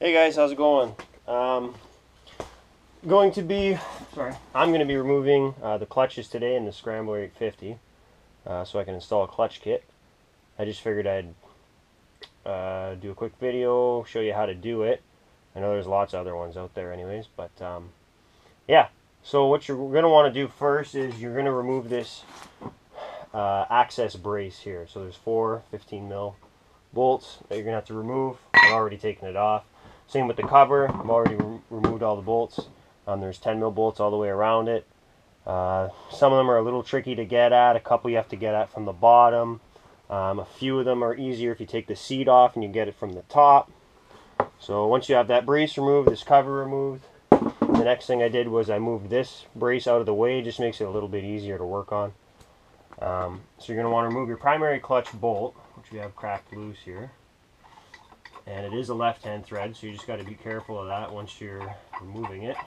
Hey guys, how's it going? I'm going to be removing the clutches today in the Scrambler 850 so I can install a clutch kit. I just figured I'd do a quick video, show you how to do it. I know there's lots of other ones out there anyways, but yeah. So what you're going to want to do first is you're going to remove this access brace here. So there's 4 15 mil bolts that you're going to have to remove. I've already taken it off. Same with the cover. I've already removed all the bolts. There's 10 mil bolts all the way around it. Some of them are a little tricky to get at. A couple you have to get at from the bottom. A few of them are easier if you take the seat off and you get it from the top. So once you have that brace removed, this cover removed, the next thing I did was I moved this brace out of the way. It just makes it a little bit easier to work on. So you're going to want to remove your primary clutch bolt, which we have cracked loose here. And it is a left-hand thread, so you just got to be careful of that once you're removing it.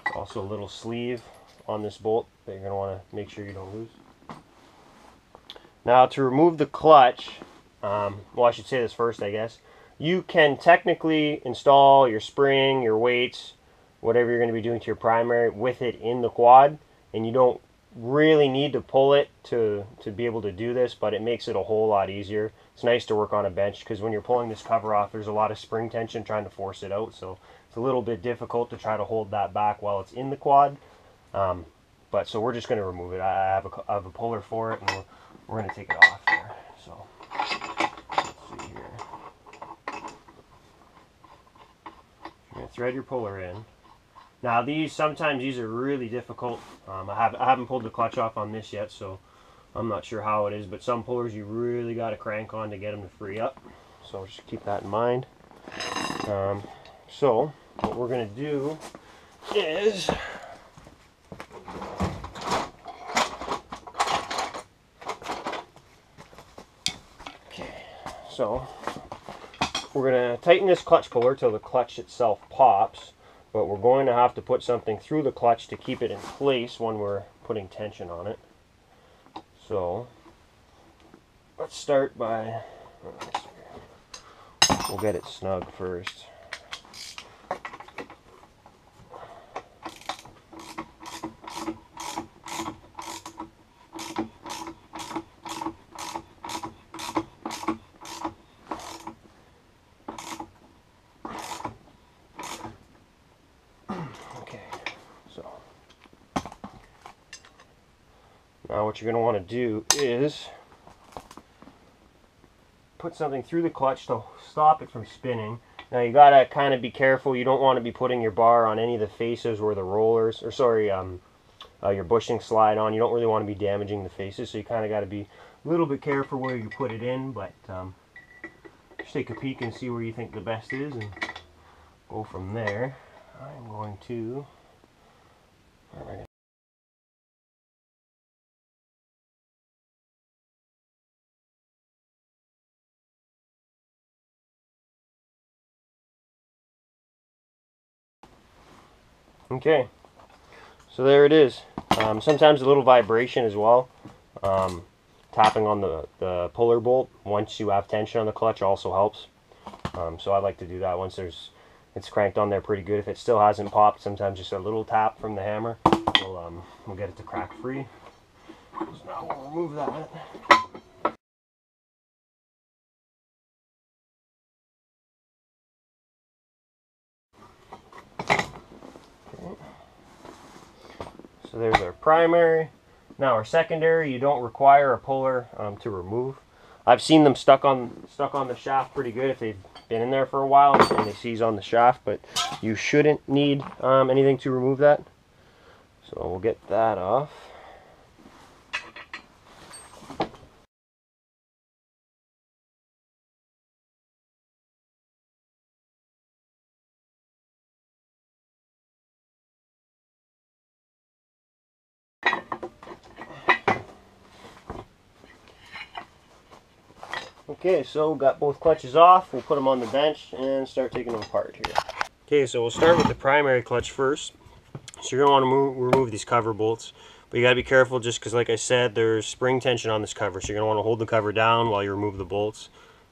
There's also a little sleeve on this bolt that you're going to want to make sure you don't lose. Now to remove the clutch, well, I should say this first, I guess. You can technically install your spring, your weights, whatever you're going to be doing to your primary with it in the quad, and you don't really need to pull it to be able to do this, but it makes it a whole lot easier. It's nice to work on a bench because when you're pulling this cover off, there's a lot of spring tension trying to force it out, so it's a little bit difficult to try to hold that back while it's in the quad. But so we're just going to remove it. I have a puller for it, and we're going to take it off here. So let's see here. You're going to thread your puller in. Now sometimes these are really difficult. I haven't pulled the clutch off on this yet, so I'm not sure how it is, but some pullers you really got to crank on to get them to free up. So just keep that in mind. So what we're going to do is so we're going to tighten this clutch puller till the clutch itself pops. But we're going to have to put something through the clutch to keep it in place when we're putting tension on it. So let's start by, we'll get it snug first. Now what you're going to want to do is put something through the clutch to stop it from spinning. Now you got to kind of be careful. You don't want to be putting your bar on any of the faces where the rollers, or sorry, your bushings slide on. You don't really want to be damaging the faces, so you kind of got to be a little bit careful where you put it in, but just take a peek and see where you think the best is and go from there. I'm going to... Okay, so there it is. Sometimes a little vibration as well. Tapping on the puller bolt once you have tension on the clutch also helps. So I like to do that once it's cranked on there pretty good. If it still hasn't popped, sometimes just a little tap from the hammer will get it to crack free. So now we'll remove that. So there's our primary. Now our secondary, you don't require a puller to remove. I've seen them stuck on the shaft pretty good if they've been in there for a while and they seize on the shaft, but you shouldn't need anything to remove that. So we'll get that off. Okay, so got both clutches off. We'll put them on the bench and start taking them apart here. Okay, so we'll start with the primary clutch first. So you're going to want to remove these cover bolts. But you got to be careful just because, like I said, there's spring tension on this cover. So you're going to want to hold the cover down while you remove the bolts.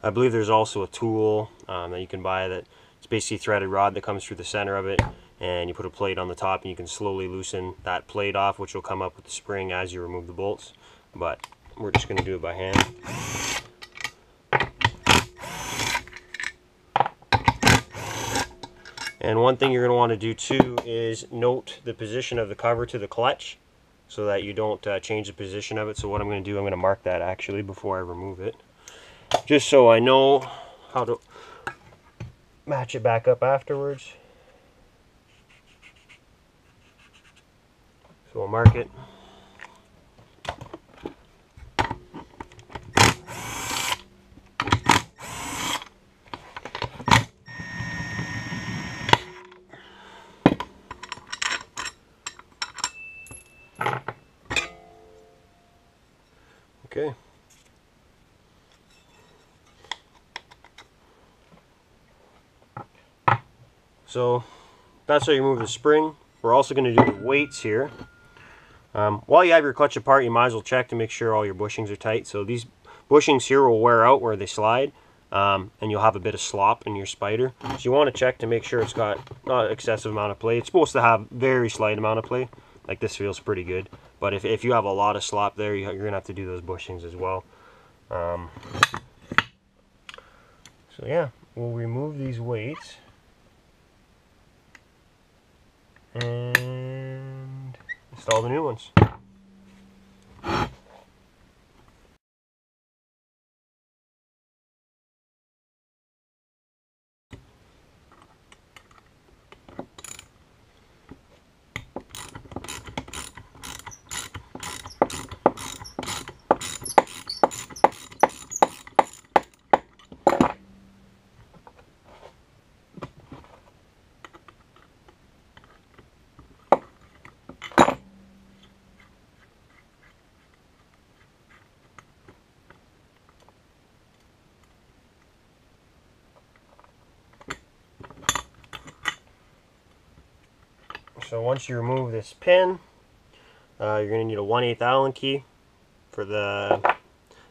I believe there's also a tool that you can buy that it's basically a threaded rod that comes through the center of it, and you put a plate on the top and you can slowly loosen that plate off, which will come up with the spring as you remove the bolts. But we're just going to do it by hand. And one thing you're going to want to do too is note the position of the cover to the clutch so that you don't change the position of it. So what I'm going to do, I'm going to mark that actually before I remove it, just so I know how to match it back up afterwards. So we'll mark it. Okay. So that's how you remove the spring. We're also going to do the weights here. While you have your clutch apart, you might as well check to make sure all your bushings are tight. So these bushings here will wear out where they slide, and you'll have a bit of slop in your spider. So you want to check to make sure it's got not an excessive amount of play. It's supposed to have very slight amount of play. Like this feels pretty good. But if you have a lot of slop there, you're going to have to do those bushings as well. So yeah, we'll remove these weights and install the new ones. So once you remove this pin, you're going to need a 1/8 Allen key for the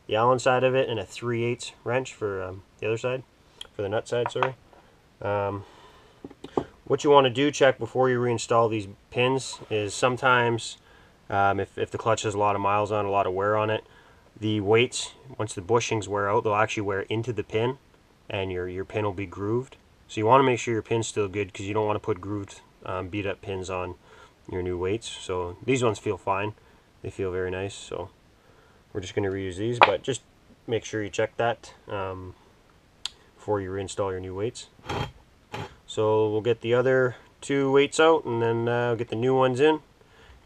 Allen side of it, and a 3/8 wrench for the other side, for the nut side, sorry. What you want to do, check before you reinstall these pins, is sometimes if the clutch has a lot of miles on it, a lot of wear on it, the weights, once the bushings wear out, they'll actually wear into the pin, and your pin will be grooved. So you want to make sure your pin's still good, because you don't want to put grooved beat up pins on your new weights. So these ones feel fine, they feel very nice, so we're just going to reuse these, but just make sure you check that before you reinstall your new weights. So we'll get the other two weights out, and then get the new ones in,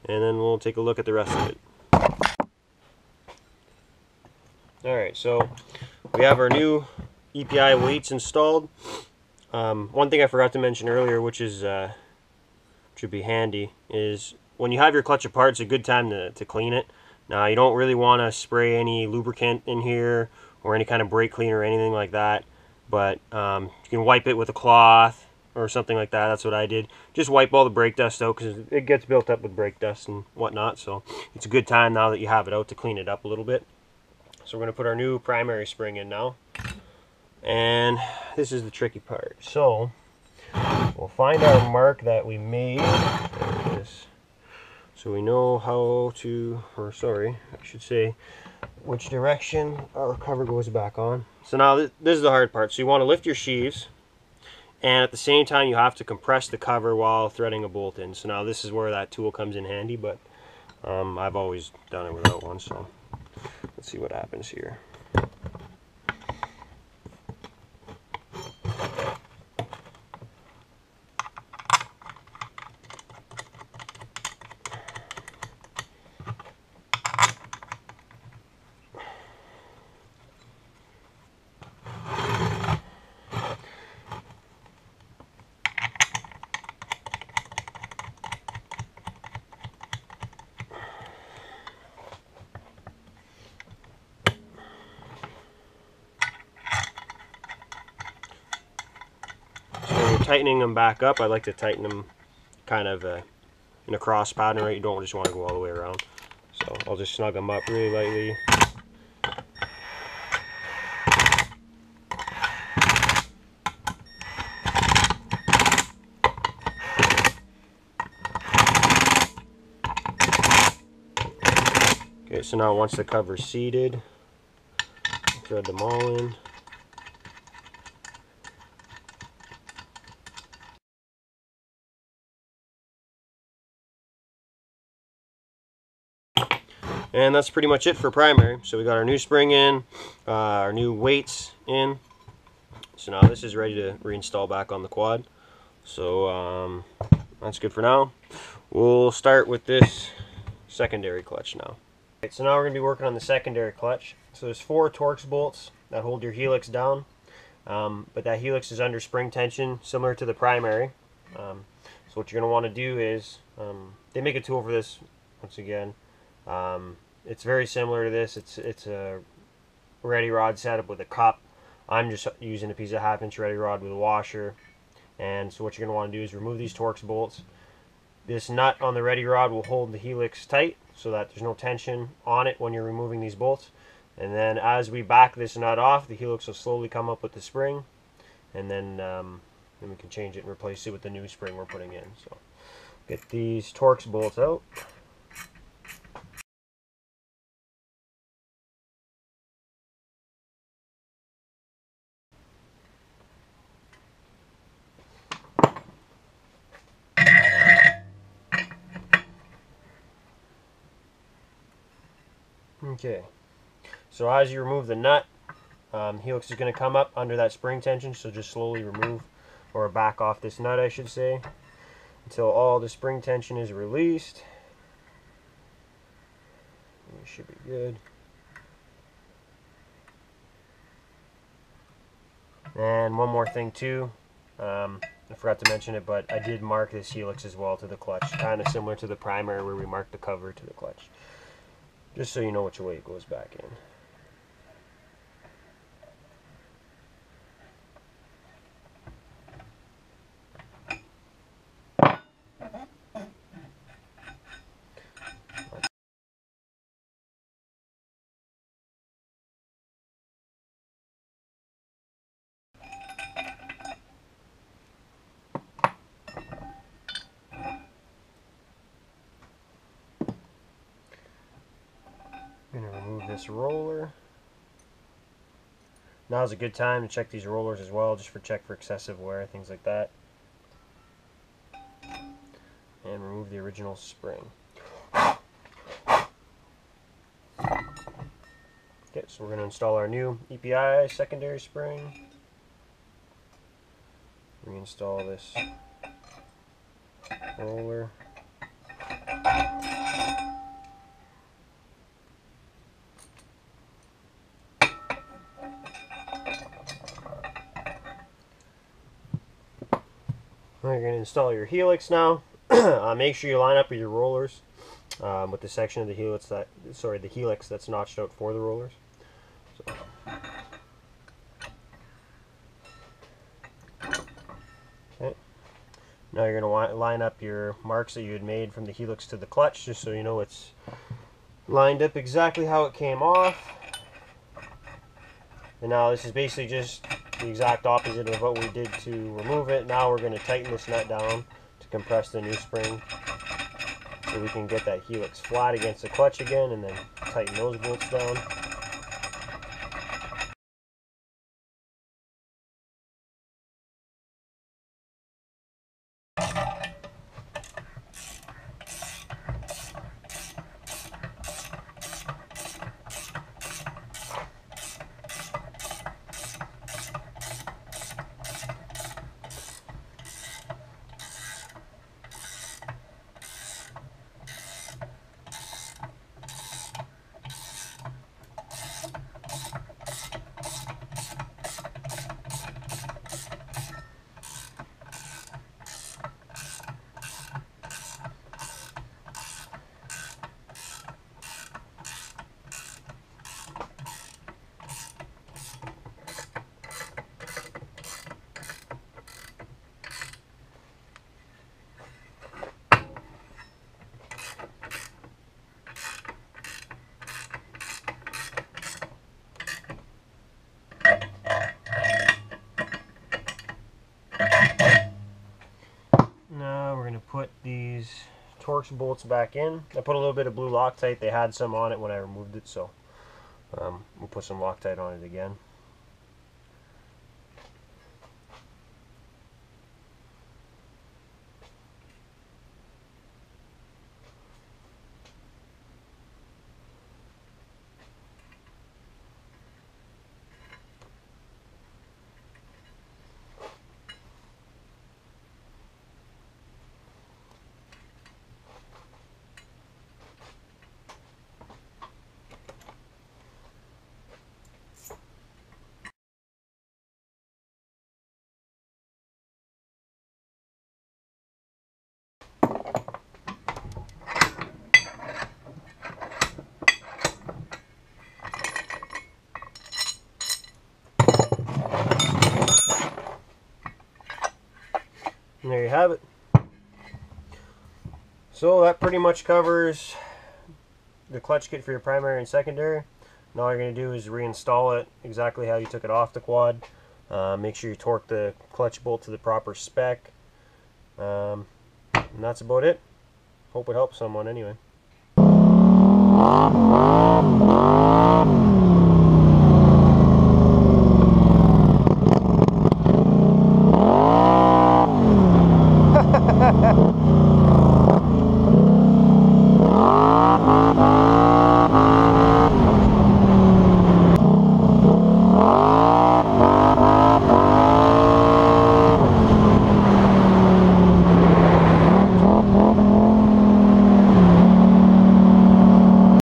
and then we'll take a look at the rest of it. Alright, so we have our new EPI weights installed. One thing I forgot to mention earlier, which is should be handy, is when you have your clutch apart, it's a good time to clean it. Now, you don't really want to spray any lubricant in here or any kind of brake cleaner or anything like that, but you can wipe it with a cloth or something like that. That's what I did. Just wipe all the brake dust out, because it gets built up with brake dust and whatnot, so it's a good time now that you have it out to clean it up a little bit. So we're going to put our new primary spring in now, and this is the tricky part. So we'll find our mark that we made. There it is. So we know how to, or sorry, I should say, which direction our cover goes back on. So now this is the hard part. So you want to lift your sheaves, and at the same time you have to compress the cover while threading a bolt in. So now this is where that tool comes in handy, but I've always done it without one, so let's see what happens here. Tightening them back up, I like to tighten them kind of in a cross pattern, right? You don't just want to go all the way around. So I'll just snug them up really lightly. So now once the cover's seated, thread them all in. And that's pretty much it for primary. So we got our new spring in, our new weights in. So now this is ready to reinstall back on the quad. So that's good for now. We'll start with this secondary clutch now. Right, so now we're going to be working on the secondary clutch. So there's 4 Torx bolts that hold your helix down. But that helix is under spring tension, similar to the primary. So what you're going to want to do is, they make a tool for this, once again. It's very similar to this. It's a ready rod setup with a cup. I'm just using a piece of 1/2 inch ready rod with a washer. And so what you're going to want to do is remove these Torx bolts. This nut on the ready rod will hold the helix tight so that there's no tension on it when you're removing these bolts. And then as we back this nut off, the helix will slowly come up with the spring, and then we can change it and replace it with the new spring we're putting in. So get these Torx bolts out. Okay, so as you remove the nut, helix is going to come up under that spring tension, so just slowly remove, or back off this nut I should say, until all the spring tension is released. It should be good. And one more thing too, I forgot to mention it, but I did mark this helix as well to the clutch, kind of similar to the primary where we marked the cover to the clutch, just so you know which way it goes back in. I'm going to remove this roller. Now is a good time to check these rollers as well, just for check for excessive wear, things like that. And remove the original spring. Okay, so we're going to install our new EPI secondary spring. Reinstall this roller. You're going to install your helix now. Make sure you line up with your rollers with the section of the helix the helix that's notched out for the rollers. So. Okay. Now you're going to line up your marks that you had made from the helix to the clutch, just so you know it's lined up exactly how it came off. And now this is basically just the exact opposite of what we did to remove it. Now we're going to tighten this nut down to compress the new spring, so we can get that helix flat against the clutch again, and then tighten those bolts down. Torx bolts back in. I put a little bit of blue Loctite. They had some on it when I removed it, so we'll put some Loctite on it again. And there you have it. So that pretty much covers the clutch kit for your primary and secondary. Now all you're going to do is reinstall it exactly how you took it off the quad. Make sure you torque the clutch bolt to the proper spec. And that's about it. Hope it helps someone anyway.